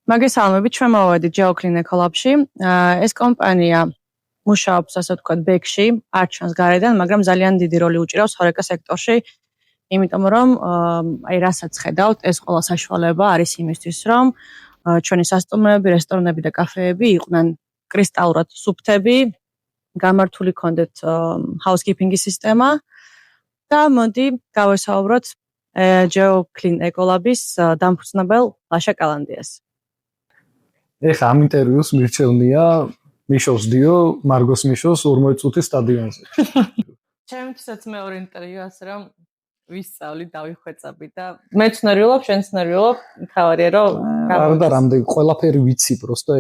მოგესალმებით, ჩვენ მოვედით GeoClean Ecolab-ში. ეს კომპანია მუშაობს, ასე ვთქვათ, ბექში, არ ჩანს გარედან, მაგრამ ძალიან დიდი როლი უჭირავს ჰორეკა სექტორში, იმიტომ რომ აი რასაც ხედავთ, ეს ყველა საშუალება არის იმისთვის, რომ ჩვენი სასტუმროები, რესტორნები და კაფეები იყვნენ კრისტალურად სუფთები, გამართული ქონდეთ housekeeping-ის სისტემა და მოდი გავესაუბროთ GeoClean Ecolab-ის დამფუძნებელ ლაშა კალანდიას. ეხა ამ ინტერვიუს მირჩევნია მიშოს დიო, მარგოს მიშოს 40 წუთის სტადიონზე. ჩემთვისაც მეორე ინტერვიუ ასე რომ ვისწავლი, დავიხვეწაბი და მეც ნერვიულობ, შენც ნერვიულობ, თავარია რომ არა და რამდენი ყველაფერი ვიცი, პროსტა.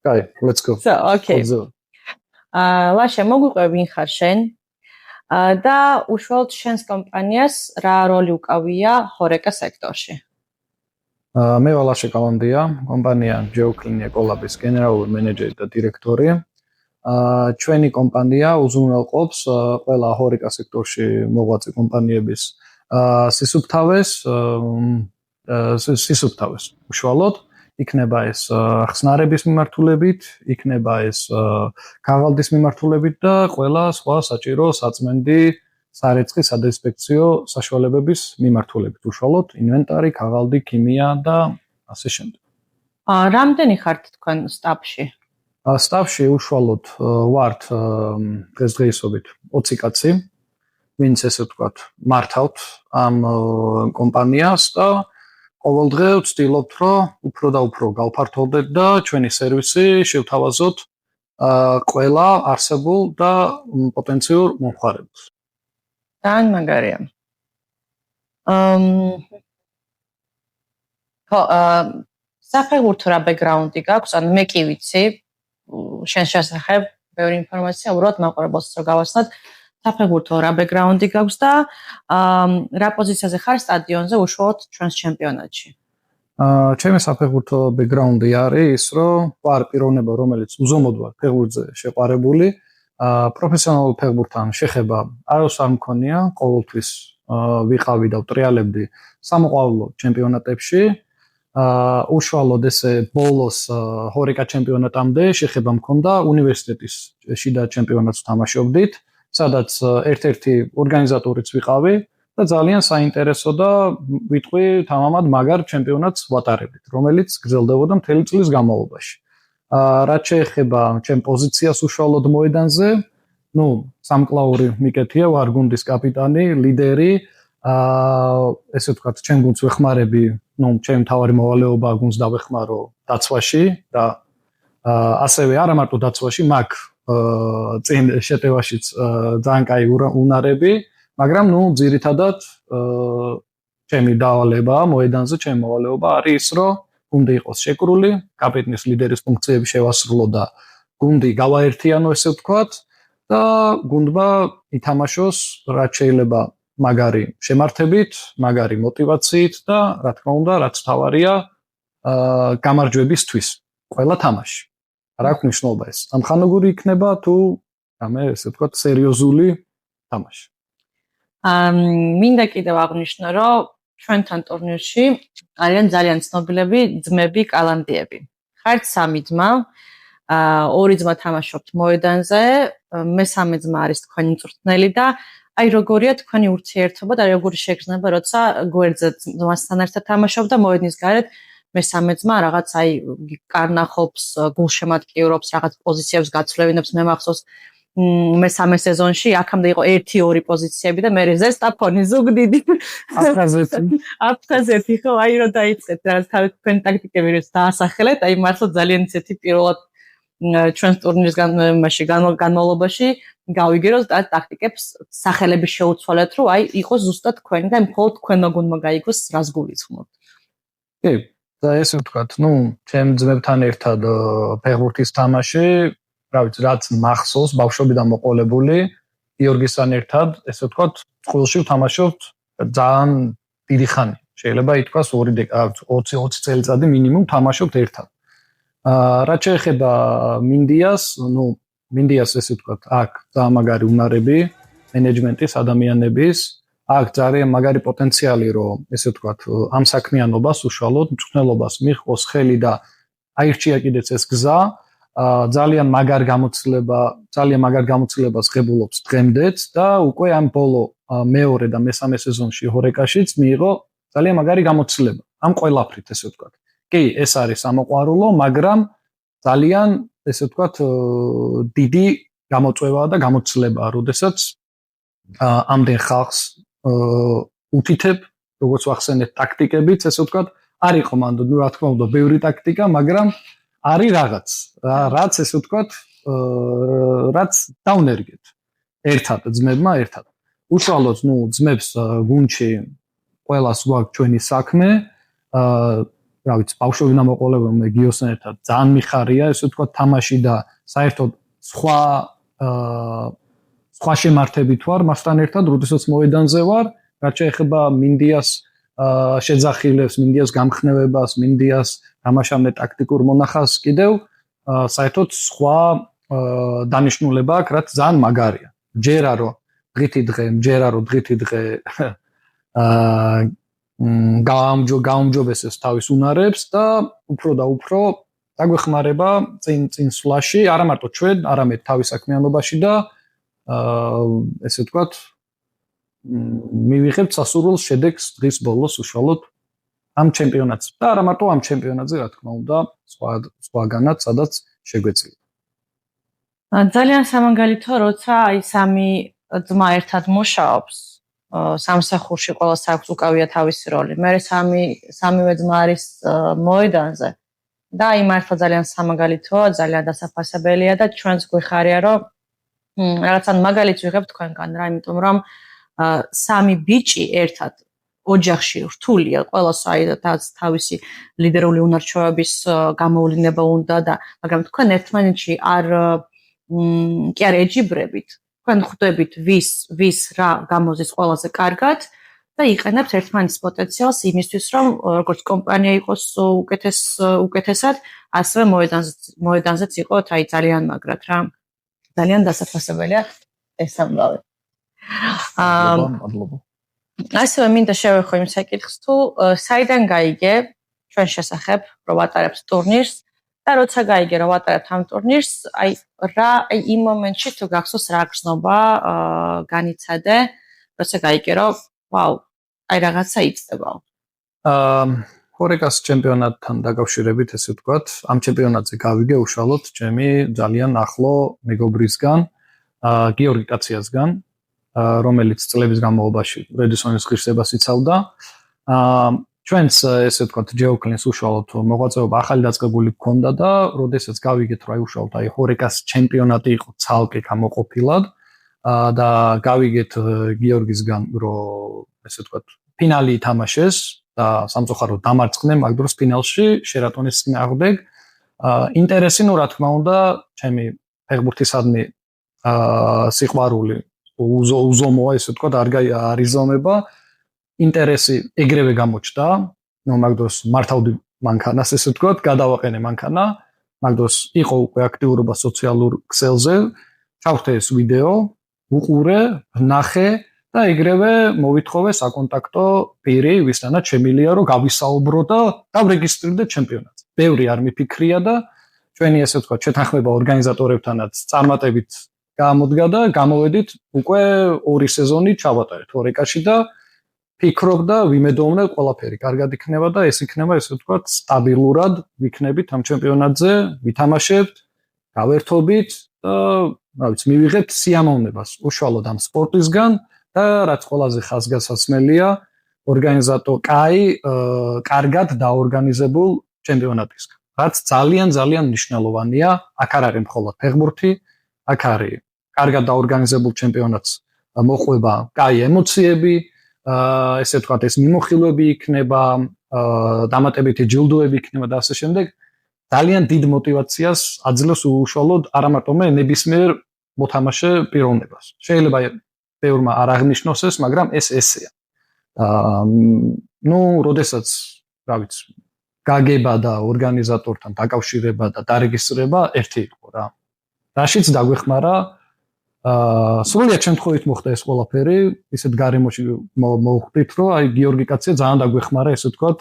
კაი, let's go. So, okay. ლაშა, მოგვიყვე ვინ ხარ შენ? და უშუალოდ შენს კომპანიას რა როლი უკავია ჰორეკა სექტორში? მე ლაშა კალანდია, კომპანია GeoClean Ecolab-ის გენერალური მენეჯერი და დირექტორი. ჩვენი კომპანია უზრუნველყოფს ყველა ჰორეკა სექტორში მოღვაწე კომპანიების სისუფთავეს. უშუალოდ იქნება ეს ხსნარების მიმართულებით, იქნება ეს ქაღალდის მიმართულებით და ყველა სხვა საჭირო საწმენდი სარეცხი სადეზინფექციო საშუალებების მიმართულებით. უშუალოდ ინვენტარი, ქაღალდი, ქიმია და ასე შემდეგ. რამდენი ხართ თქვენ სტაფში? სტაფში უშუალოდ ვართ დღესდღეობით 20 კაცი, ვინც ესე ვთქვათ, მართავთ ამ კომპანიას და ყოველდღე ვცდილობთ, რომ უფრო და უფრო გავფართოვდეთ და ჩვენი სერვისი შევთავაზოთ ყველა არსებულ და პოტენციურ მომხმარებელს. ძალიან მაგარია. საფეხბურთო რა ბექგრაუნდი გაქვს? ან მე კი ვიცი, შენ შესახებ ბევრი ინფორმაცია, უბრალოდ მაყურებელს რო გავაცნოთ, საფეხბურთო რა ბექგრაუნდი გაქვს და რა პოზიციაზე ხარ სტადიონზე უშუალოდ ჩვენს ჩემპიონატში? ჩემი საფეხბურთო ბექგრაუნდი არის ის, რომ ვარ პიროვნება, რომელიც უზომოდ ვარ ფეხბურთზე შეყვარებული. პროფესიონალურ ფეხბურთთან შეხება არც არ მქონია, ყოველთვის ვიყავი და ვტრიალებდი სამოყვავილო ჩემპიონატებში. უშუალოდ ესე ბოლოს ჰორეკა ჩემპიონატამდე შეხება მქონდა უნივერსიტეტის შიდა ჩემპიონატს თამაშობდით, სადაც ერთ-ერთი ორგანიზატორიც ვიყავი და ძალიან საინტერესო და ვიტყვი თამამად მაგარ ჩემპიონატს ვატარებდით, რომელიც გრძელდებოდა მთელი წლის განმავლობაში. რაც შეეხება ჩემ პოზიციას უშუალოდ მოედანზე, სამკლაური მიკეთია, ვარ გუნდის კაპიტანი, ლიდერი, ესე ვთქვათ, ჩემ გუნდს ვეხმარები, ჩემი მთავარი მოვალეობა გუნდს დავეხმარო დაცვაში და ასევე არა მარტო დაცვაში, მაგ წინ შეტევაშიც ძალიან კაი უნარები, მაგრამ ძირითადად ჩემი დავალება მოედანზე, ჩემი მოვალეობა არის ის, რომ გუნდი იყოს შეკრული, კაპიტნის ლიდერის ფუნქციები შევასრულო და გუნდი გავაერთიანო, ესე ვთქვათ, და გუნდმა ითამაშოს რაც შეიძლება მაგარი შემართებით, მაგარი мотивაციით და რა თქმა უნდა, რაც თავარია, გამარჯვებისთვის ყველა თამაში. რა აქვს მნიშვნელობა ეს? ამხანაგური იქნება თუ ესე ვთქვათ, სერიოზული თამაში. მინდა კიდევ აღნიშნო, რომ ჩვენთან ტურნირში არიან ძალიან ცნობილები ძმები კალანდიები. ხართ სამი ძმა, ორი ძმა თამაშობთ მოედანზე, მესამე ძმა არის თქვენი მწვრთნელი და აი როგორია თქვენი ურთიერთობა და როგორი შეგრძნება, როცა გვერდზე ძმასთან ერთად თამაშობ და მოედნის გარეთ მესამე ძმა რაღაც აი კარნახობს, გულშემატკივრობს, რაღაც პოზიციებს გაცვლევინებს. მე მახსოვს მესამე სეზონში აქამდე იყო 1-2 პოზიციები და მე ზესტაფონი ზუგდიდი აფხაზეთი ხო აი რომ დაიწყეთ რა თქვენი ტაქტიკები როც დაასახელეთ აი მართლა ძალიან ისეთი პირველად ჩვენს ტურნირის განმავლობაში გავიგეროთ და ტაქტიკებს სახელები შეუცვალეთ რომ აი იყოს ზუსტად თქვენი და მხოლოდ თქვენო გუნდმა გაიგოს რას გულისხმობთ. კი და ესე ვთქვათ, ჩემ ძმებთან ერთად ფეხბურთის თამაში რა ვიცი, რაც მახსოვს, ბავშვობიდან მოყოლებული, გიორგისთან ერთად, ესე ვთქვათ, წყვილში ვთამაშობთ ძალიან დიდი ხანი. შეიძლება ითქვას 20 წელიწადი მინიმუმ თამაშობთ ერთად. რაც შეეხება მინდიას, მინდიას ესე ვთქვათ, აქ ძალიან მაგარი უნარები, მენეჯმენტის, ადამიანების, აქ ძალიან მაგარი პოტენციალი, რომ ესე ვთქვათ, ამ საქმიანობას უშუალოდ მწვრთნელობას მიჰყოს ხელი და აირჩია კიდეც ეს გზა. ძალიან მაგარ გამოცდილებას ღებულობს დღემდეც და უკვე ამ ბოლო მეორე და მესამე სეზონში ჰორეკაშიც მიიღო ძალიან მაგარი გამოცდილება. ამ ყველაფრით ესე ვთქვათ. კი, ეს არის ამოყვარულო, მაგრამ ძალიან ესე ვთქვათ, დიდი გამოწვევაა და გამოცდილებაა, როდესაც ამდენ ხალხს უთითებ, როგორც ვახსენეთ, ტაქტიკებიც, ესე ვთქვათ, არ იყო მანდ, რა თქმა უნდა, ბევრი ტაქტიკა, მაგრამ არის რაღაც, რაც ესე ვთქვათ, რაც დაუნერგეთ. ერთად ძმებმა ერთად. უშუალოდ, ძმებს გუნდში ყველას გვაქვს ჩვენი საქმე, რა ვიცი, ბავშვები დამოყოლებულნი მე გიოსთან ერთად ძალიან მიხარია, ესე ვთქვათ, თამაში და საერთოდ სხვა შემართებით ვარ მასთან ერთად, როდესაც მოედანზე ვარ, რაც შეეხება მინდიას შეძახილებს, მინდიას გამხნევებას, მინდიას თამაშამდე ტაქტიკურ მონახავს კიდევ საერთოდ სხვა დანიშნულება აქვს, რაც ძალიან მაგარია. ჯერა რომ დღითი დღე გაუმჯობესებს თავის უნარებს და უფრო და უფრო დაგვეხმარება წინ სვლაში, არა მარტო ჩვენ, არამედ თავის საქმიანობაში და ესე ვთქვათ, მივიღებთ სასურველ შედეგს დღის ბოლოს უშუალოდ ამ ჩემპიონატზე. და არა მარტო ამ ჩემპიონატზე, რა თქმა უნდა, სხვაგანაც, სადაც შეგვეძლია. ძალიან სამაგალითო, როცა აი სამი ძმა ერთად მუშაობს, სამსახურში ყველას აქვს უკავია თავისი როლი. მე სამივე ძმა არის მოედანზე და აი მართლა ძალიან სამაგალითოა, ძალიან დასაფასებელია და ჩვენს გვიხარია, რომ რაღაცა მაგალითს ვიღებ თქვენგან რა, იმიტომ რომ სამი ბიჭი ერთად ოჯახში რთულია, ყველას აი თავისი ლიდერული უნარჩვევების გამოვლინება უნდა და მაგრამ თქვენ ერთმანეთში კი არ ეჯიბრებით, თქვენ ხვდებით ვის რა გამოზის ყველაზე კარგად და იყენებთ ერთმანეთის პოტენციალს იმისთვის, რომ როგორც კომპანია იყოს უკეთესად, ასევე მოედანზეც იყოთ აი ძალიან მაგრად რა. ძალიან დასაფასებელია ეს ამბავი. ასევე მინდა შევეხო იმ საკითხს, თუ საიდან გაიგე ჩვენ შესახებ, რომ ვატარებთ ტურნირს და როცა გაიგე, რომ ვატარებთ ამ ტურნირს, აი იმ მომენტში თუ გახსოვს რა გრძნობა განიცადე, როცა გაიგე, რომ ვაუ, აი რაღაცა იწდება. ჰორეკას ჩემპიონატთან დაკავშირებით, ესე ვთქვათ, ამ ჩემპიონატზე გავიგე უშუალოდ ჩემი ძალიან ახლო მეგობრისგან, გიორგი კაციასგან, რომელიც წლების განმავლობაში რედისონის ღირსებას იცავდა. ჩვენს ესე ვთქვათ, ჯეოკლინს უშუალოდ მოღვაწეობა ახალი დაწყებული გქონდა და როდესაც გავიგეთ, რომ უშუალოდ აი ჰორეკას ჩემპიონატი იყო ცალკე გამოყოფილად და გავიგეთ გიორგისგან, რომ ესე ვთქვათ, ფინალი ითამაშეს და სამწუხაროდ დამარცხდნენ მაგ დროს ფინალში შერატონის წინააღმდეგ. ინტერესი, რა თქმა უნდა, ჩემი ფეხბურთისადმი სიყვარული უზომოა, ესე ვთქვათ, არ იზომება. ინტერესი ეგრევე გამოჩნდა, მაგ დროს მართავდი მანქანას, ესე ვთქვათ, გადავაყენე მანქანა. მაგ დროს იყო უკვე აქტიურობა სოციალურ ქსელზე, ჩავხტე ეს ვიდეო, უყურე, ნახე და ეგრევე მოვითხოვე საკონტაქტო პირი, ვისთანაც შემილია, რომ გავისაუბრო და დავრეგისტრირდე ჩემპიონატზე. ბევრი არ მიფიქრია და ჩვენი ესე ვთქვათ, შეთანხმება ორგანიზატორებთანაც წარმატებით გამოდგა და გამოვედით უკვე 2 სეზონი ჩავატარეთ ჰორეკაში და ფიქრობ და ვიმედოვნე ყველაფერი კარგად იქნება და ეს იქნება ესე ვთქვათ სტაბილურად ვიქნებით ამ ჩემპიონატზე, ვითამაშებთ, გავერთობით და რა ვიცი, მივიღებთ სიამოვნებას უშუალოდ ამ სპორტისგან და რაც ყველაზე ხაზგასაცმელია, კარგად დაორგანიზებულ ჩემპიონატისგან. რაც ძალიან მნიშვნელოვანია, აქ არ არის მხოლოდ ფეხბურთი, აქ არის კარგად დაორგანიზებულ ჩემპიონატს მოყვება კაი ემოციები, ესე ვთქვათ, ეს მიმოხილვები იქნება, დამატებითი ჯილდოები იქნება და ასე შემდეგ. ძალიან დიდ мотивაციას აძლევს უშუალოდ არა მარტო მე ნებისმიერ მოთამაშე პიროვნებას. შეიძლება ბევრმა არ აღნიშნოს ეს, მაგრამ ეს ესეა. როდესაც, რა ვიცი, გაგება და ორგანიზატორთან დაკავშირება და დარეგისტრირება ერთი იყო რა. რაშიც დაგვეხმარა სრულიად შემთხვევით მოხდა ეს ყველაფერი, ისეთ გარემოში მოვხვდით, რომ აი გიორგი კაცია ძალიან დაგვეხმარა, ესე ვთქვათ,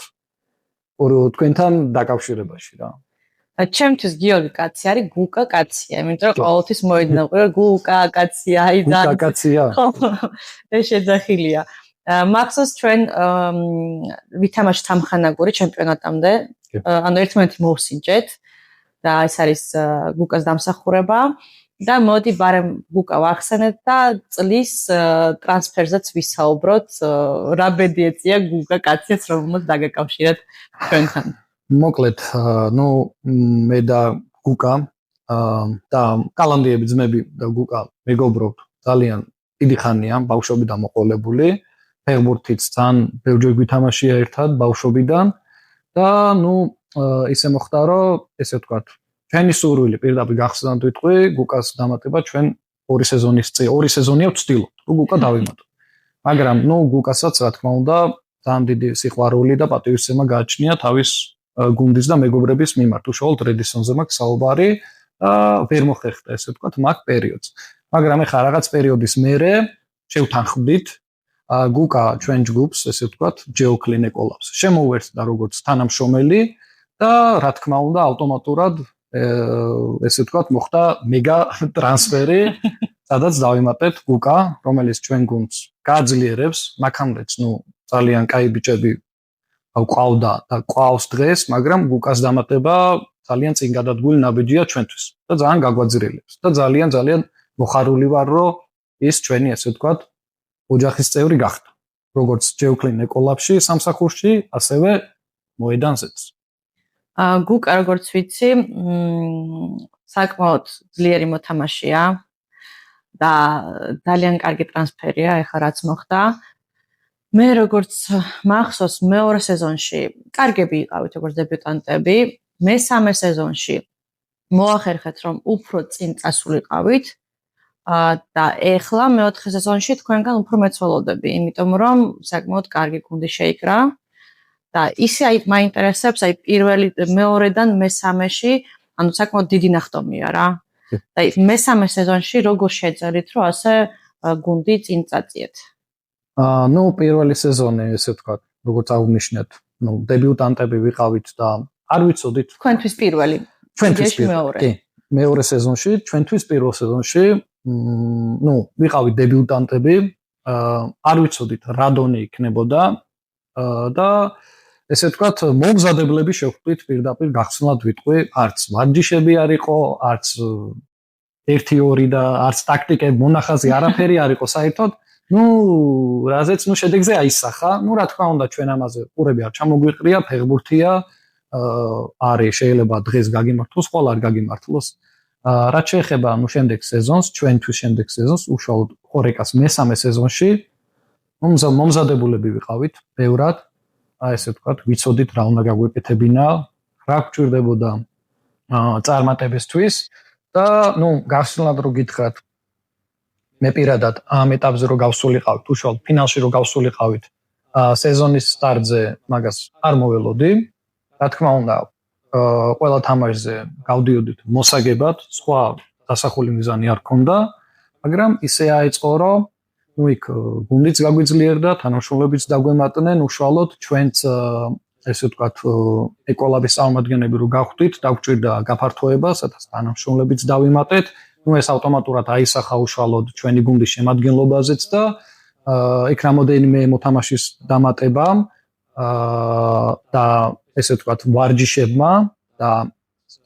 თქვენთან დაკავშირებაში რა. ჩემთვის გიორგი კაცი არის გუკა კაცია, იმიტომ რომ ყოველთვის მოვიდნენ გუკა კაცია, აი და გუკა კაცია. ეს შეძახილია. მახსოვს ჩვენ ვითამაშეთ ამხანაგური ჩემპიონატამდე, ანუ ერთმანეთი მოვსინჯეთ და ეს არის გუკას დამსახურება და მოდი ბარემ გუკა ვახსენეთ და წლის ტრანსფერზეც ვისაუბროთ, რა ბედი ეწია გუკა კაციაც რომელმაც დაგაკავშირეთ ჩვენთან. მოკლედ, მე და გუკა და კალანდიები ძმები და გუკა მეგობრობთ ძალიან დიდი ხანია, ბავშვობიდან მოყოლებული. ფეხბურთიც ძალიან ბევრჯერ გვითამაშია ერთად ბავშვობიდან და ისე მოხდა რომ ესე ვთქვათ ჩვენი სურვილი პირდაპირ გახსნათ ვიტყვი გუკას დამატება ჩვენ 2 სეზონია ვცდილობთ რომ გუკა დავიმატოთ მაგრამ გუკასაც რა თქმა უნდა ძალიან დიდი სიყვარული და პატივისცემა გააჩნია თავის გუნდის და მეგობრების მიმართ უშუალოდ რედისონზე მაქვს საუბარი და ვერ მოხერხდა ესე ვთქვათ მაგ პერიოდს მაგრამ ეხლა რაღაც პერიოდის მერე შევთანხმდით გუკა ჩვენ ჯგუფს, ესე ვთქვათ, ჯეოკლინ ეკოლაბს. შემოუერთდა როგორც თანამშრომელი და რა თქმა უნდა, ავტომატურად ესე ვთქვათ, მოხდა მეგა ტრანსფერი, სადაც დავიმატეთ გუკა, რომელიც ჩვენ გუნდს გააძლიერებს, მაგამდეც, ძალიან კაი ბიჭები ყავდა და ყავს დღეს, მაგრამ გუკას დამატება ძალიან წინ გადადგული ნაბიჯია ჩვენთვის და ძალიან გაგვაძრილებს და ძალიან მოხარული ვარ, რომ ის ჩვენი ესე ვთქვათ ოჯახის წევრი გახდა. როგორც ჯეოკლინ ეკოლაბში სამსახურში, ასევე მოედანზეც. გუკა როგორც ვიცი, საკმაოდ ძლიერი მოთამაშეა და ძალიან კარგი ტრანსფერია, ეხლა რაც მოხდა. მე როგორც მახსოვს, მეორე სეზონში კარგები იყავით როგორც დებიუტანტები, მესამე სეზონში მოახერხეთ რომ უფრო წინ წასულიყავით. და ეხლა მეოთხე სეზონში თქვენგან უფრო მეცვალოდები, იმიტომ რომ საკმაოდ კარგი გუნდი შეიკრა და ისე აი მაინტერესებს აი პირველი მეორედან მესამეში, ანუ საკმაოდ დიდი ნახტომია რა. და მესამე სეზონში როგორ შეძერით, რომ ასე გუნდი წინ წაწიეთ? პირველი სეზონი ესე ვთქვათ, როგორც აღნიშნეთ, დებიუტანტები ვიყავით და არ ვიცოდით თქვენთვის პირველი. ჩვენთვის მეორე. კი, მეორე სეზონში, ჩვენთვის პირველ სეზონში ვიყავით დებიუტანტები, არ ვიცოდით რა დონე იქნებოდა და ესე ვთქვათ, მომზადებლები შევხვდით პირდაპირ გახსნათ ვიტყვი, არც ვარჯიშები არ იყო, არც 1-2 და არც ტაქტიკები, მონახაზი არაფერი არ იყო საერთოდ. რაზეც შედეგზე აისახა, რა თქმა უნდა ჩვენ ამაზე ყურები არ ჩამოგვიყრია, ფეხბურთია, არის შეიძლება დღეს გაგიმართლოს, ხოლმე არ გაგიმართლოს. რაც შეეხება შემდეგ სეზონს, ჩვენთვის შემდეგ სეზონს, უშუალოდ ხორეკას მესამე სეზონში მომზადებულები ვიყავით, ბევრად, ესე ვთქვათ, ვიცოდით რა უნდა გაგვეკეთებინა, რა გვჭირდებოდა წარმატებისთვის და გახსნილად რო გითხრათ, მე პირადად ამ ეტაპზე რო გავსულიყავით, უშუალოდ ფინალში რო გავსულიყავით, სეზონის სტარტზე მაგას არ მოველოდი, რა თქმა უნდა ყველა თამაშზე გავდიოდით მოსაგებად, სხვა დასახული მიზანი არ ქონდა, მაგრამ ისე აიწყო, რომ იქ გუნდიც გაგვიძლიერდა, თანამშრომლებიც დაგვემატნენ, უშუალოდ ჩვენც ესე ვთქვათ, ეკოლაბის წარმომადგენლები რო გავხვდით, დაგვჭირდა გაფართოება, სადაც თანამშრომლებიც დავიმატეთ, ეს ავტომატურად აისახა უშუალოდ ჩვენი გუნდის შემადგენლობაზეც და იქ რამოდენიმე მოთამაშის დამატება და ესე ვთქვათ, ვარჯიშებმა და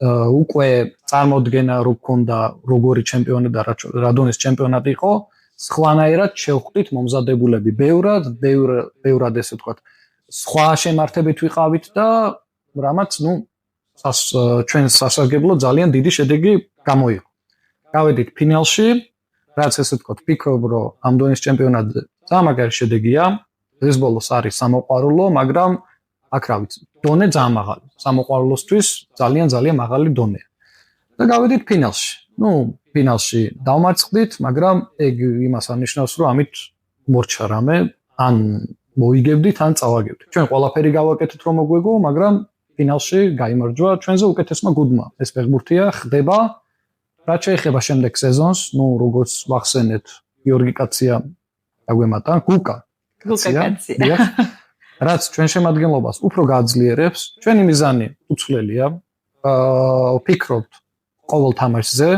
უკვე წარმოდგენა რო გქონდა როგორი ჩემპიონატი და რა დონის ჩემპიონატი იყო, სხვანაირად შევხვდით მომზადებულები ბევრად ესე ვთქვათ, სხვა შემართებით ვიყავით და რამაც ჩვენ სასარგებლო ძალიან დიდი შედეგი გამოიღო. გავედით ფინალში, რაც ესე ვთქვათ, ვფიქრობ, რომ ამ დონის ჩემპიონატზე ძალიან მაგარი შედეგია. ეს ბოლოს არის სამოყვარულო, მაგრამ აქ რა ვიცი, დონე ძალიან მაღალი. სამოყვარულოსთვის ძალიან მაღალი დონეა. და გავედით ფინალში. ფინალში დავმარცხდით, მაგრამ ეგ იმას ანიშნავს, რომ ამით მორჩა რამე, ან მოიგებდით, ან წავაგებდით. ჩვენ ყველაფერი გავაკეთეთ, რომ მოგვეგო, მაგრამ ფინალში გაიმარჯვა ჩვენზე უკეთესმა გუნდმა. ეს ფეხბურთია, ხდება რაც შეეხება შემდეგ სეზონს, ну, როგორც ვახსენეთ, გიორგი კაცია დაგვემატა, გუკა კაცია. რაც ჩვენ შემადგენლობას უფრო გააძლიერებს, ჩვენი მიზანი უცვლელია. ვფიქრობთ ყოველ თამაშზე,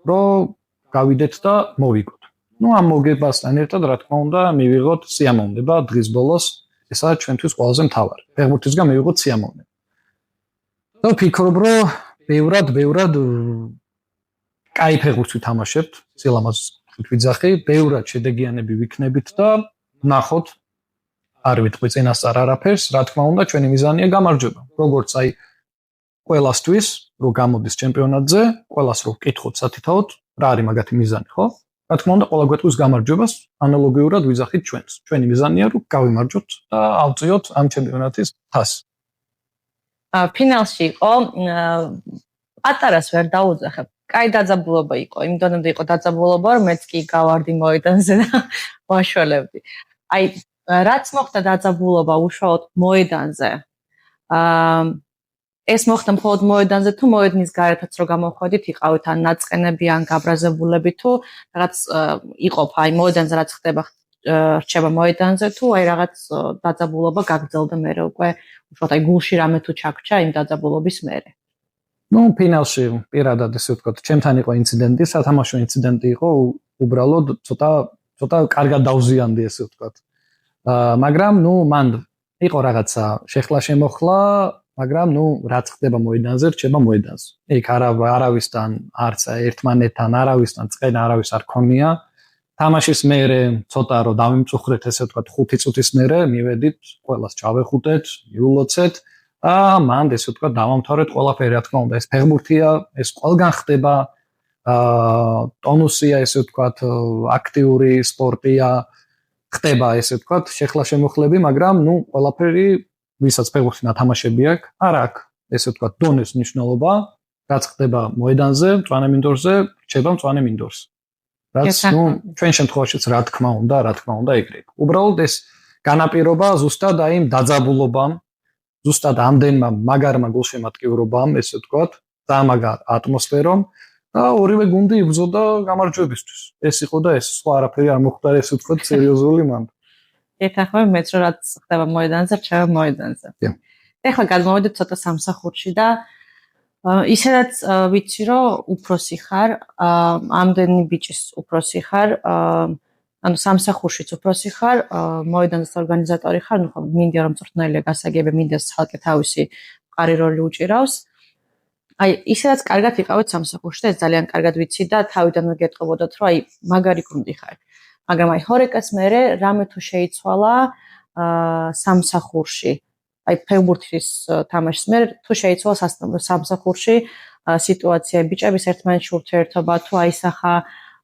რომ გავიდეთ და მოვიგოთ. ну, ამ მოგებასთან ერთად, რა თქმა უნდა, მივიღოთ სიამოვნება დღის ბოლოს. ესაა ჩვენთვის ყველაზე მთავარი. ფეხბურთისგან მივიღოთ სიამოვნება. და ვფიქრობ, რომ ბევრად კაი ფეხბურთს ვითამაშებთ, სილამაზეს ვიძახი, ბევრად შედეგიანები ვიქნებით და ნახოთ არ ვიტყვი წინასწარ არაფერს, რა თქმა უნდა, ჩვენი მიზანია გამარჯვება. როგორც აი ყველასთვის, რომ გამოდის ჩემპიონატზე, ყველას რომ ვკითხოთ სათითაოდ, რა არის მაგათი მიზანი, ხო? რა თქმა უნდა, ყველა გვეტყვის გამარჯვებას, ანალოგიურად ვიძახით ჩვენს. ჩვენი მიზანია რომ გავიმარჯვოთ და ავწიოთ ამ ჩემპიონატის თასს. ფინალში იყო პატარას ვერ დაუძახებ. კაი დაძაბულობა იყო, იმ დონემდე იყო დაძაბულობა, რომ მეც კი გავარდი მოედანზე და ვაშველებდი. აი რაც მოხდა დაძაბულობა უშუალოდ მოედანზე. ეს მოხდა მხოლოდ მოედანზე თუ მოედნის გარეთაც რო გამოხვედით, იყავით ან ნაწყენები ან გაბრაზებულები თუ რაღაც იყოფა, აი მოედანზე რაც ხდება რჩება მოედანზე თუ აი რაღაც დაძაბულობა გაგრძელდა მერე უკვე უშუალოდ აი გულში რამე თუ ჩაგჭა იმ დაძაბულობის მერე. ну, ფინალში პირადად ესე ვთქვათ, ჩემთან იყო ინციდენტი, სათამაშო ინციდენტი იყო, უბრალოდ ცოტა კარგად დავზიანდი ესე ვთქვათ. მაგრამ ну, მან იყო რაღაცა შეხლა შემოხლა, მაგრამ ну, რაც ხდება მოედანზე, რჩება მოედანზე. იქ არავისთან არც ერთმანეთთან, არავისთან წყენა არავის არ ქონია. თამაშის მერე ცოტა რომ დავიმწუხრეთ ესე ვთქვათ 5 წუთის მერე, მივედით, ყველას ჩავეხუტეთ, მიულოცეთ. მან ესე ვთქვათ დავამთავრეთ ყველაფერი, რა თქმა უნდა, ეს ფეხბურთია, ეს ყველგან ხდება. ტონუსია ესე ვთქვათ, აქტიური სპორტია, ხდება ესე ვთქვათ, შეხლა შემოხლები, მაგრამ ну, ყველაფერი ვისაც ფეხბურთი ნათამაშები აქვს, არ აქვს ესე ვთქვათ დონეს მნიშვნელობა, რაც ხდება მოედანზე, მწვანე მინდორზე, რჩება მწვანე მინდორს. რაც ну, ჩვენ შემთხვევაშიც რა თქმა უნდა ეგრე. უბრალოდ ეს განაპირობა ზუსტად აი იმ დაძაბულობამ, ზუსტად ამდენმა მაგარმა გულშემატკივრობამ, ესე ვთქვათ, დამაგარ ატმოსფერომ და ორივე გუნდი იბრძოდა გამარჯვებისთვის. ეს იყო და ეს სხვა არაფერი არ მოხდა, ესე ვთქვათ, სერიოზული მანდ. ეთახმე მეც რომ რაც ხდება მოედანზე, რჩება მოედანზე. ეხლა გადმოვედით ცოტა სამსახურში და ისედაც ვიცი რომ უფროსი ხარ, ამდენი ბიჭის უფროსი ხარ, ანუ სამსახურშიც უფროსი ხარ, მოედანზე ორგანიზატორი ხარ, ну, მინდა რომ მწვრთნელია გასაგები, მინდა ხალხი თავისი მყარი როლი უჭირავს. აი, ისედაც კარგად იყავით სამსახურში და ეს ძალიან კარგად ვიცი და თავიდანვე გეტყობოდათ, რომ აი, მაგარი გუნდი ხარ. მაგრამ აი, ჰორეკას მერე რამე თუ შეიცვალა სამსახურში. აი, ფეხბურთის თამაშის მერე თუ შეიცვალა სამსახურში სიტუაცია, ბიჭების ერთმანეთში ურთიერთობა თუ აისახა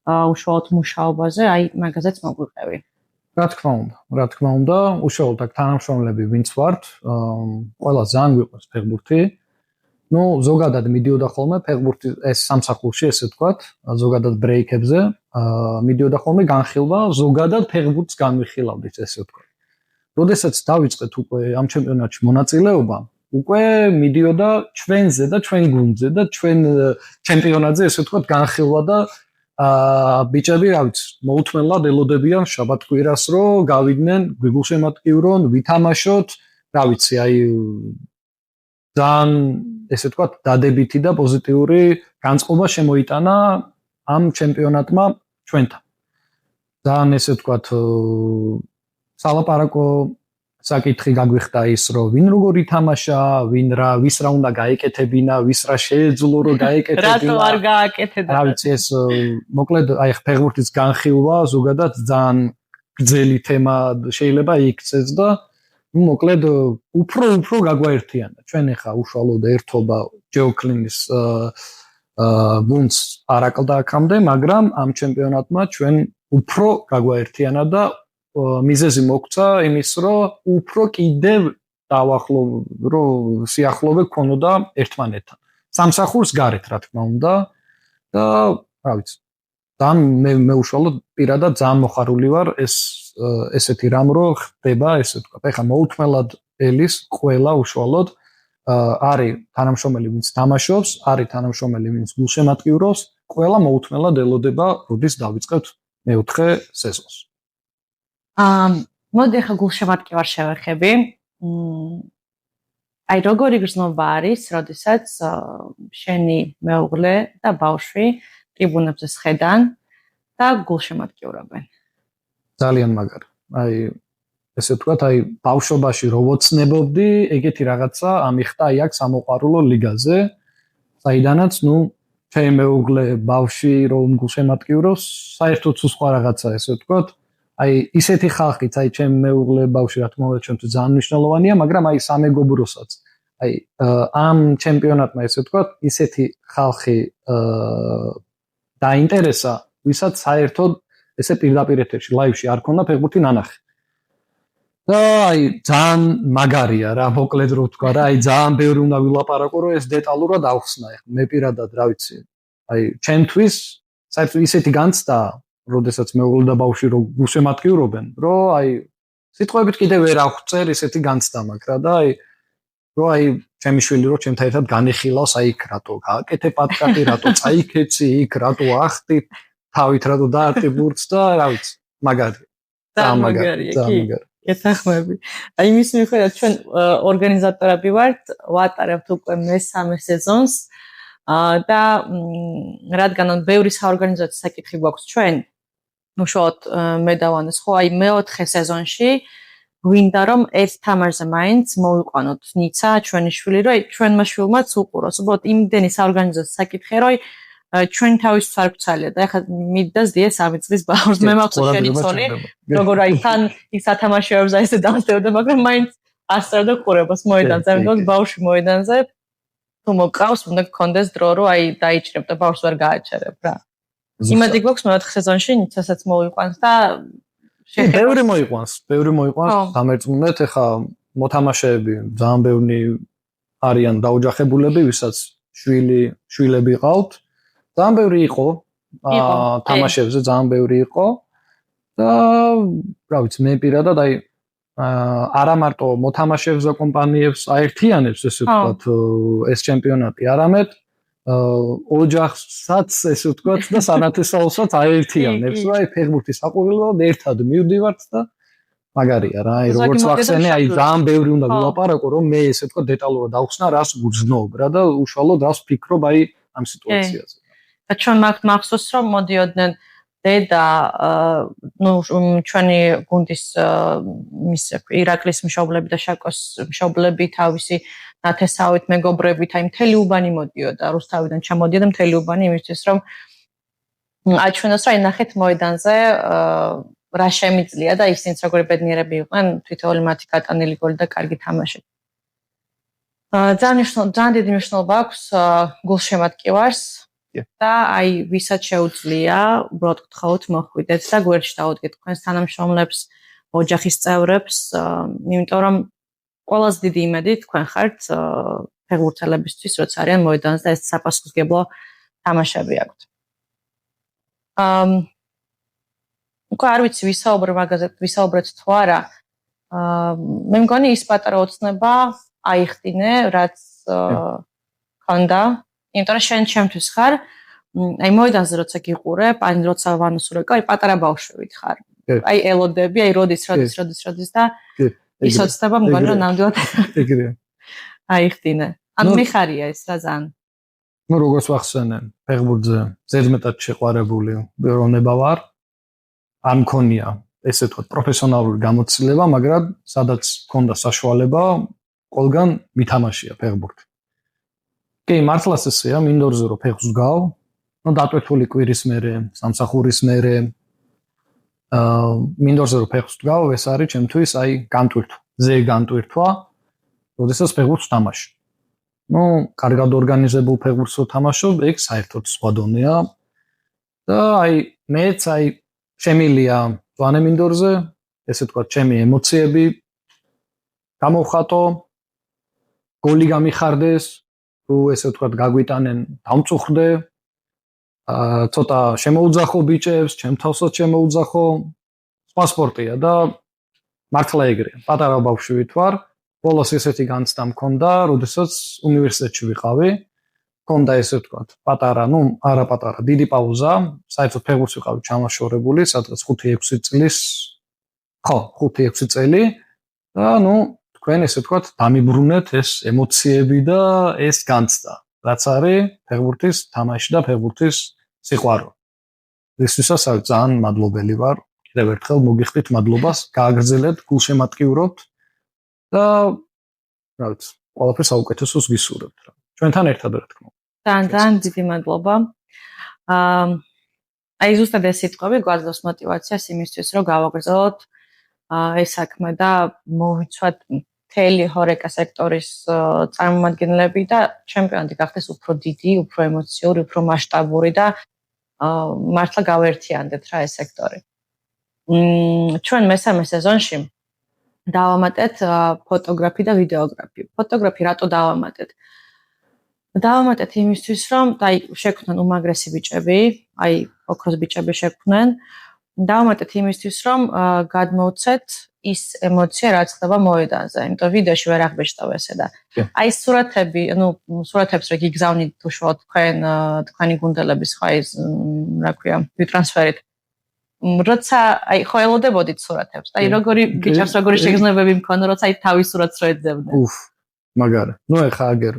უშუალოდ მუშაობაზე, აი, მაგაზეც მოგვიყევი. რა თქმა უნდა, უშუალოდ აქ თანამშრომლები ვინც ვართ, ყველა ძალიან გვიყვარს ფეხბურთი. ну, ზოგადად მიდიოდა ხოლმე ფეხბურთი ეს სამსახურში, ესე ვთქვათ, ზოგადად ბრეიქებზე, მიდიოდა ხოლმე განხილვა, ზოგადად ფეხბურთს განვიხილავდით, ესე ვთქვათ. როდესაც დავიწყეთ უკვე ამ ჩემპიონატში მონაწილეობა, უკვე მიდიოდა ჩვენზე და ჩვენ გუნდზე და ჩვენ ჩემპიონატზე, ესე ვთქვათ, განხილვა და ბიჭები, რა ვიცი, მოუთმენლად ელოდებიან შაბათ-კვირას, რომ გავიდნენ, გვიგულშემატკივრონ, ვითამაშოთ, რა ვიცი, აი ძალიან ესე ვთქვათ, დადებითი და პოზიტიური განწყობა შემოიტანა ამ ჩემპიონატმა ჩვენთან. ძალიან ესე ვთქვათ, სალაპარაკო საკითხი გაგვიხდა ის, რომ ვინ როგორ ითამაშა, ვის რა უნდა გაეკეთებინა, ვის რა შეეძლო რომ გაეკეთებინა. რატო არ გააკეთებინა? რა ვიცი, ეს მოკლედ აი ფეხბურთის განხილვა ზოგადად ძალიან გრძელი თემა შეიძლება იქცეს და მოკლედ უფრო გაგვაერთიანა. ჩვენ ახლა უშუალოდ ერთობა ჯეოქლინის გუნდს არ აკლდა აქამდე, მაგრამ ამ ჩემპიონატმა ჩვენ უფრო გაგვაერთიანა და მიზეზი მოგვცა იმის, რომ უფრო კიდევ სიახლოვე გქონოდა ერთმანეთთან. სამსახურს გარეთ, რა თქმა უნდა და რა ვიცი. ძალიან მე უშუალოდ პირადად ძალიან მოხარული ვარ ესეთი რამ რო ხდება, ესე ვთქვათ. ეხლა მოუთმენლად ელის ყველა უშუალოდ არის თანამშრომელი, ვინც თამაშობს, არის თანამშრომელი, ვინც გულშემატკივრობს, ყველა მოუთმელად ელოდება, როდის დავიწყებთ მეოთხე სეზონს. მოდი ახლა გულშემატკივარ შევეხები. აი როგორი გრძნობა არის, როდესაც შენი მეუღლე და ბავშვი ტრიბუნებზე სხედან და გულშემატკივრობენ. ძალიან მაგარი. აი ესე ვთქვათ, აი ბავშვობაში რო ვოცნებობდი, ეგეთი რაღაცა ამიხდა აი აქ სამოყვარულო ლიგაზე, საიდანაც ჩემი მეუღლე ბავშვი რომ გულშემატკივრობს, საერთოდ სხვა რაღაცა ესე ვთქვათ. აი ისეთი ხალხიც, აი ჩემი მეუღლე ბავშვი რა თქმა უნდა ჩემთვის ძალიან მნიშვნელოვანია, მაგრამ აი სამეგობროსაც აი ამ ჩემპიონატმა ესე ვთქვათ, ისეთი ხალხი დაინტერესა, ვისაც საერთოდ ესე პირდაპირ ეთერში ლაივში არ ქონდა ფეხბურთი ნანახი. და აი ძალიან მაგარია რა, მოკლედ რო ვთქვა რა, აი ძალიან ბევრი უნდა ვილაპარაკო, რომ ეს დეტალურად ავხსნა ახლა. მე პირადად რა ვიცი. აი ჩემთვის საერთოდ ისეთი განცდა, როდესაც მეუღლე და ბავშვი რო გულშემატკივრობენ, რომ აი სიტყვებით კიდევ ვერ აღწერ ისეთი განცდა მაქვს რა და აი რომ აი ჩემი შვილი რო ჩემთან ერთად განეხილავს აი იქ რატო გააკეთე პატკატი, რატო წაიქეცი იქ, რატო ახტი თავით რატო დაარტყი ბურთს და რა ვიცი, მაგარი. ძალიან მაგარია კი. ეთახმები. აი იმის მიხედვით ჩვენ ორგანიზატორები ვართ, ვატარებთ უკვე მესამე სეზონს და რადგან ბევრი საორგანიზაციო საკითხი გვაქვს ჩვენ, უშუალოდ მე დავანეს ხო, აი მეოთხე სეზონში გვინდა რომ ერთ თამაშზე მაინც მოვიყვანოთ ნიცა ჩვენი შვილი, რომ ჩვენმა შვილმაც უყუროს. უბრალოდ იმდენი საორგანიზაციო საკითხი, რომ ჩვენ თავისთვის არ გვცალია და ეხლა მიდდას დიე 3 წლის ბავშვს მე მაქვს შენი ცოლი, როგორ აი თან ის ათამაშეებს აი ესე დამსწრებდა, მაგრამ მაინც ასწრებდა ყურებას მოედანზე, ამიტომ ბავშვი მოედანზე თუ მოკავს, უნდა გქონდეს დრო, რომ აი დაიჭრებ და ბავშვს ვერ გააჩერებ რა. იმედი გვაქვს მეოთხე სეზონში ნიცასაც მოვიყვანს და ბევრი მოიყვანს, დამერწმუნეთ, ეხა მოთამაშეები ძალიან ბევრი არიან დაოჯახებულები, ვისაც შვილები ყავთ. ძალიან ბევრი იყო თამაშებზე, ძალიან ბევრი იყო და რა ვიცი, მე პირადად აი არა მარტო მოთამაშეებს და კომპანიებს აერთიანებს ესე ვთქვათ ეს ჩემპიონატი, არამედ ოჯახსაც ესე ვთქვათ და სანათესაოსაც აერთიანებს, რა აი ფეხბურთის საყურებლად ერთად მივდივართ და მაგარია რა, აი როგორც ვახსენე, აი ძალიან ბევრი უნდა ვილაპარაკო, რომ მე ესე ვთქვათ დეტალურად ავხსნა რას გძნობ რა და უშუალოდ რას ვფიქრობ აი ამ სიტუაციაზე. და ჩვენ მახსოვს რომ მოდიოდნენ დედა ჩვენი გუნდის ირაკლის მშობლები და შაკოს მშობლები თავისი ნათესავით მეგობრებით აი მთელი უბანი მოდიოდა რუსთავიდან ჩამოდიოდა მთელი უბანი იმისთვის რომ აჩვენოს რომ აი ნახეთ მოედანზე რა შემიძლია და ისინიც როგორი ბედნიერები იყვნენ თვითონ მათი გატანილი გოლი და კარგი თამაში. ძალიან დიდი მნიშვნელობა აქვს გულშემატკივარს და აი ვისაც შეუძლია უბრალოდ გთხოვთ მოხვიდეთ და გვერდში დაუდგეთ თქვენს თანამშრომლებს, ოჯახის წევრებს, იმიტომ რომ ყველაზე დიდი იმედი თქვენ ხართ ფეხბურთელებისთვის, როცა არიან მოედანზე და ეს საპასუხისმგებლო თამაშები აქვთ. უკვე არ ვიცი ვისაუბრეთ თუ არა. მე მგონი ის პატარა ოცნება აიხდინე, რაც ქონდა. იმიტომ რომ შენ ჩემთვის ხარ, აი მოედანზე როცა გიყურებ, აი როცა ვანუსურეკა, აი პატარა ბავშვებით ხარ. აი ელოდები, აი როდის და ის ოცნება მგონი რომ ნამდვილად ეგრეა. აიხდინე. ანუ მიხარია ეს რა ძალიან. ნუ როგორც ვახსენე, ფეხბურთზე ზედმეტად შეყვარებული პიროვნება ვარ. არ მქონია ესე ვთქვათ პროფესიონალური გამოცდილება, მაგრამ სადაც მქონდა საშუალება, ყველგან მითამაშია ფეხბურთი. კი, მართლაც ესეა, მინდორზე რომ ფეხს ვსგავ, ნუ დატვირთული კვირის მერე, სამსახურის მერე, მინდორზე რომ ფეხს ვსგავ, ეს არის ჩემთვის აი განტვირთვა, როდესაც ფეხბურთს ვთამაშობ. ნუ კარგად ორგანიზებულ ფეხბურთს ვთამაშობ, ეგ საერთოდ სხვა დონეა და აი მეც აი შემილია ვანე მინდორზე, ესე ვთქვათ, ჩემი ემოციები გამოვხატო, გოლი გამიხარდეს, თუ ესე ვთქვათ, გაგვიტანენ, დამწუხრდე, ცოტა შემოუძახო ბიჭებს, ჩემ თავსაც შემოუძახო, სხვა სპორტია და მართლა ეგრეა. პატარა ბავშვი ვარ, ბოლოს ესეთი განცდა მქონდა, როდესაც უნივერსიტეტში ვიყავი კონდა ესე ვთქვათ, პატარა, არა პატარა, დიდი პაუზა, საერთოდ ფეხბურთს ვიყავი ჩამაშორებული, სადღაც 5-6 წლის, ხო, 5-6 წელი და თქვენ ესე ვთქვათ, დამიბრუნეთ ეს ემოციები და ეს განცდა, რაც არის ფეხბურთის თამაში და ფეხბურთის სიყვარული. ისთვისაც ძალიან მადლობელი ვარ. კიდევ ერთხელ მოგიხდით მადლობას, გააგრძელეთ, გულშემატკივრობთ და რა ვიცი, ყველაფერს საუკეთესოს ვისურვებთ რა. ჩვენთან ერთად რა თქმა უნდა. ძალიან დიდი მადლობა. აი ზუსტად ეს სიტყვები გვაძლევს мотиваციას იმისთვის, რომ გავაგრძელოთ ეს საქმე და მოვიცვათ მთელი ჰორეკა სექტორის წარმომადგენლები და ჩემპიონატი გახდეს უფრო დიდი, უფრო ემოციური, უფრო მასშტაბური და მართლა გავერთიანდეთ რა ეს სექტორი. ჩვენ მესამე სეზონში დავამატეთ ფოტოგრაფი და ვიდეოგრაფი. ფოტოგრაფი რატო დავამატეთ? დავამატეთ იმისთვის, რომ შექმნან უმაგრესი ბიჭები, აი ოქროს ბიჭები შექმნენ. დავამატეთ იმისთვის, რომ გადმოვცეთ ის ემოცია, რაც ხდება მოედანზე. იმიტომ ვიდეოში ვერ აღბეჭდავ ესე და აი სურათები, სურათებს რა გიგზავნით უშუალოდ თქვენი გუნდელების ხო აი რა ქვია, ვიტრანსფერით. როცა აი ხო ელოდებოდით სურათებს. აი როგორი ბიჭებს როგორი შეგრძნებები მქონდა, როცა აი თავის სურათს რო ეძებდნენ. მაგარი. ეხა აგერ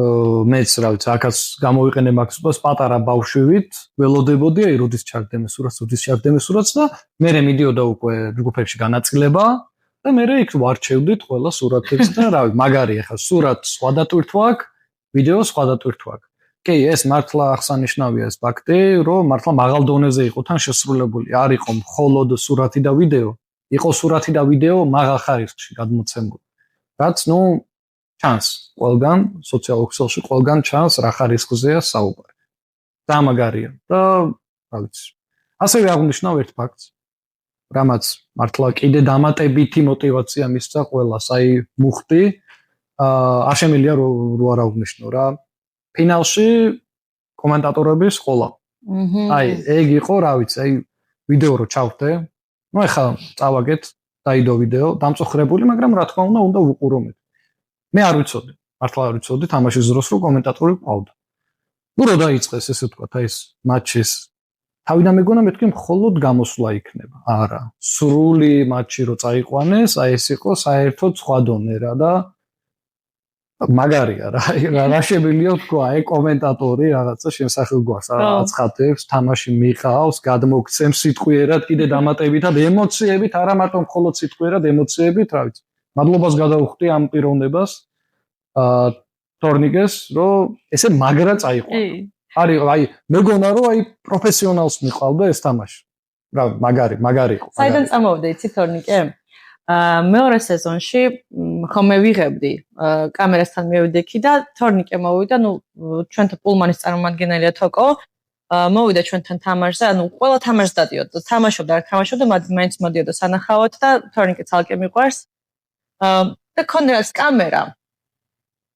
მეც რა ვიცი, აქაც გამოვიყენე მაქსიმუმს პატარა ბავშვივით, ველოდებოდი აი როდის ჩაგდემე სურათს და მე მიდიოდა უკვე ჯგუფებში განაწილება და მე იქ ვარჩევდით ყველა სურათებს და რა ვიცი, მაგარი ახლა სურათს სხვა დატვირთვა აქვს, ვიდეოს სხვა დატვირთვა აქვს. კი, ეს მართლა აღსანიშნავია ეს ფაქტი, რომ მართლა მაღალ დონეზე იყო თან შესრულებული. არ იყო მხოლოდ სურათი და ვიდეო, იყო სურათი და ვიდეო მაღალ ხარისხში გადმოცემული. რაც ჩანს ყველგან სოციალურ ქსელში ყველგან ჩანს რა ხარისხზეა საუბარი. და მაგარია და რა ვიცი. ასევე აღნიშნავ ერთ ფაქტს, რამაც მართლა კიდე დამატებითი мотиваცია მისცა ყველას, აი მუხტი, არ შემიძლია რო არ აღნიშნო რა. ფინალში კომენტატორების ყოლა. აი, ეგ იყო, რა ვიცი, აი ვიდეო რო ჩავხდე, ეხლა წავაგეთ, დაიდო ვიდეო, დამწუხრებული, მაგრამ რა თქმა უნდა ვუყურომეთ. მე არ ვიცოდი, მართლა არ ვიცოდი თამაშის დროს რომ კომენტატორი ყავდა. რო დაიწყეს ესე ვთქვათ, აი ეს მატჩის თავიდან მეგონა მეთქი მხოლოდ გამოსვლა იქნება. არა, სრული მატჩი რო წაიყვანეს, აი ეს იყო საერთოდ სხვა დონე რა და მაგარია რა, რა შემიძლია თქვა, აი კომენტატორი რაღაცა შემსახელგვარს აცხადებს, თამაში მიყავს, გადმოგცემს სიტყვიერად, კიდე დამატებითად ემოციებით, არა მარტო მხოლოდ სიტყვიერად ემოციებით, რა ვიცი. მადლობას გადავუხდი ამ პიროვნებას თორნიკეს, რომ ესე მაგრა წაიყვანა. აი მეგონა რომ აი პროფესიონალს მიყავდა ეს თამაში. რა მაგარი იყო. საიდან წამოვიდა იცი თორნიკე? მეორე სეზონში ხომ ვიღებდი კამერასთან მივიდექი და თორნიკე მოვიდა, ჩვენთან პულმანის წარმომადგენელია თოკო. მოვიდა ჩვენთან თამაშზე, ყველა თამაშს დადიოდა. თამაშობდა, არ თამაშობდა, მაინც მოდიოდა სანახავად და თორნიკე ცალკე მიყვარს. და კონდრას კამერა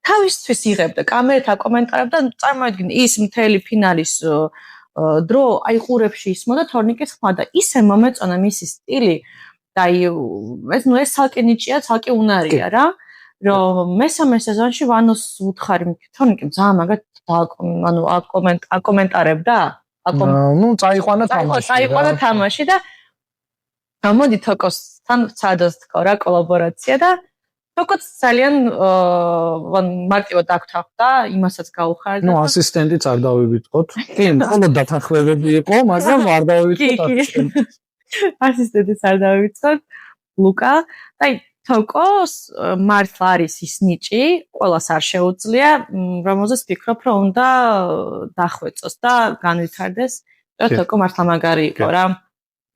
თავისთვის იღებდა კამერით აკომენტარებდა წარმოიდგინე ის მთელი ფინალის დრო აი ყურებში ისმოდა თორნიკეს ხმა და ისე მომეწონა მისი სტილი და ეს ცალკე ნიჭია ცალკე უნარია რა რომ მესამე სეზონში ვანოს უთხარი თორნიკე ძალიან მაგათ აკომენტარებდა წაიყვანა თამაში და მოდი თოკოსთან სადოს თქო რა კოლაბორაცია და თოკოც ძალიან მარტივად აკთავდა იმასაც გაუხარდა ასისტენტიც არ დავივიწყოთ კი მხოლოდ დათანხმებები იყო მაგრამ არ დავივიწყოთ ასისტენტიც არ დავივიწყოთ ლუკა და თოკოს მართლა არის ის ნიჭი ყველას არ შეუძლია რომელზეც ფიქრობ რომ უნდა დახვეწოს და განვითარდეს და თოკო მართლა მაგარი იყო რა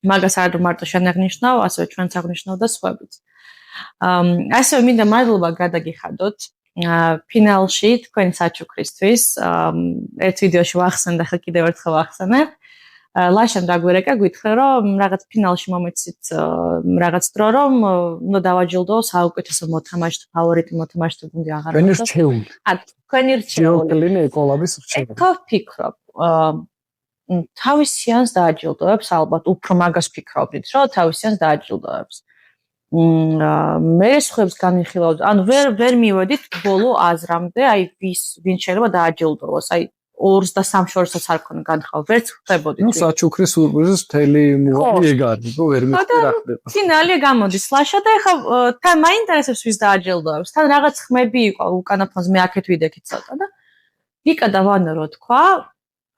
მაგას არ მარტო შენ აღნიშნავ ასევე ჩვენც აღნიშნავ და სხვაებიც ასევე მინდა მადლობა გადაგიხადოთ ფინალში თქვენი საჩუქრისთვის ერთ ვიდეოში ვახსენე და ხა კიდევ ერთხელ ვახსენებ ლაშან დაგვერეკა გითხრა რომ რაღაც ფინალში მომეცით რაღაც დრო რომ უნდა დავაჯილდო საუკეთესო მოთამაშე ფავორიტი მოთამაშე გუნდი აღარ თქვენი რჩეული თქვენი რჩეული ეკოლაბის რჩეული ეკო ფიქრობ თავისიანს დააჯილდოებს ალბათ უფრო მაგას ფიქრობდით რომ თავისიანს დააჯილდოებს მე სხვებს განვიხილავთ, ანუ ვერ მივედით ბოლო აზრამდე, აი ვინ შეიძლება დააჯილდოვოს, აი 2 და 3 შორისაც არ ქონა განხილვა, ვერც ხდებოდით. ნუ საჩუქრის სურპრიზის მთელი მოვალე ეგ არის, რომ ვერ მივხვდი რა ხდება. ფინალია გამოდის სლაშა და ეხლა თან მაინტერესებს ვის დააჯილდოებს. თან რაღაც ხმები იყო უკანა ფონზე მე აქეთ ვიდექით ცოტა და ვიკა და ვანო რო თქვა,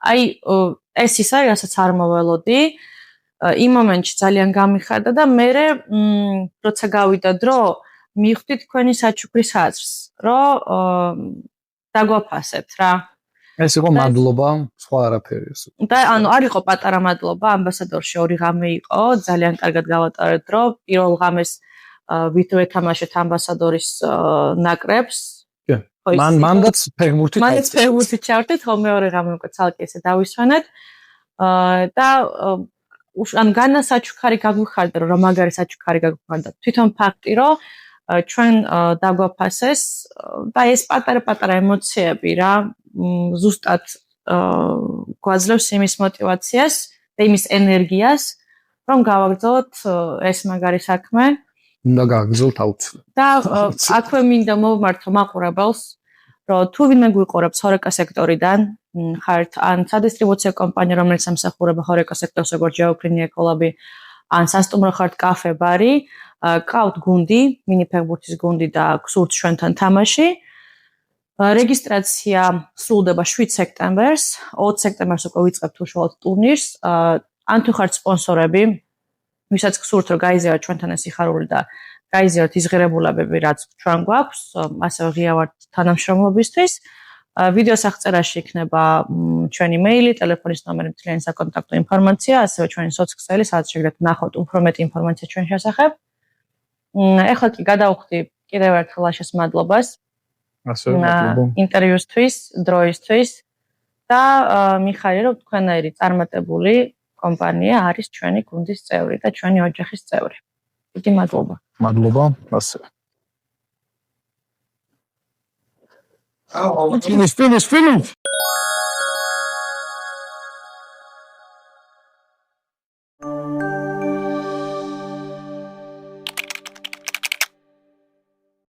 აი ეს ის არის, რასაც არ მოველოდი. იმ მომენტში ძალიან გამიხარდა და მე როცა გავიდა დრო მივხვდი თქვენი საჩუქრის აზრს, რომ დაგვაფასებთ რა. ეს იყო მადლობა, სხვა არაფერი ეს. და ანუ არ იყო პატარა მადლობა, ამბასადორში 2 ღამე იყო, ძალიან კარგად გავატარეთ დრო. პირველ ღამეს ვეთამაშეთ ამბასადორის ნაკრებს. მანდაც ფეხბურთით მანდაც ფეხბურთით ჩავერთეთ, ხო მეორე ღამე უკვე ცალკე ესე დავისვენეთ. და ანუ განასაჩუქარი გაგვიხარდა, რომ მაგარი საჩუქარი გაგვიხარდა. თვითონ ფაქტი, რომ ჩვენ დაგვაფასეს და ეს პატარა ემოციები რა, ზუსტად გვაძლევს იმის мотиваციას და იმის ენერგიას, რომ გავაგრძელოთ ეს მაგარი საქმე. უნდა გააგრძელოთ აუცილებლად. და აქვე მინდა მოვმართო მაყურებელს, რომ თუ ვინმე გვიყურებს ჰორეკა სექტორიდან, ხართ ან სადისტრიბუციო კომპანია, რომელიც ამსახურება ჰორეკა სექტორს, როგორც ჯეოფრინი ეკოლაბი, ან სასტუმრო ხართ კაფე, ბარი, ყავთ გუნდი, მინი ფეხბურთის გუნდი და გსურთ ჩვენთან თამაში. რეგისტრაცია სრულდება 7 სექტემბერს, 20 სექტემბერს უკვე ვიწყებთ უშუალოდ ტურნირს. ან თუ ხართ სპონსორები, ვისაც გსურთ რომ გაიზიაროთ ჩვენთან ეს სიხარული და გაიზიაროთ ის ღირებულებები, რაც ჩვენ გვაქვს, ასევე ღია ვართ თანამშრომლობისთვის. ვიდეოს აღწერაში იქნება ჩვენი მეილი, ტელეფონის ნომერი, მთლიანი საკონტაქტო ინფორმაცია, ასევე ჩვენი სოცქსელი, სადაც შეგიძლიათ ნახოთ უფრო მეტი ინფორმაცია ჩვენ შესახებ. ეხლა კი გადავხვდი კიდევ ერთხელ ლაშას მადლობას. ასევე მადლობა. ინტერვიუსთვის, დროისთვის და მიხარია რომ თქვენაირი წარმატებული კომპანია არის ჩვენი გუნდის წევრი და ჩვენი ოჯახის წევრი. დიდი მადლობა. მადლობა, ასევე. Finish.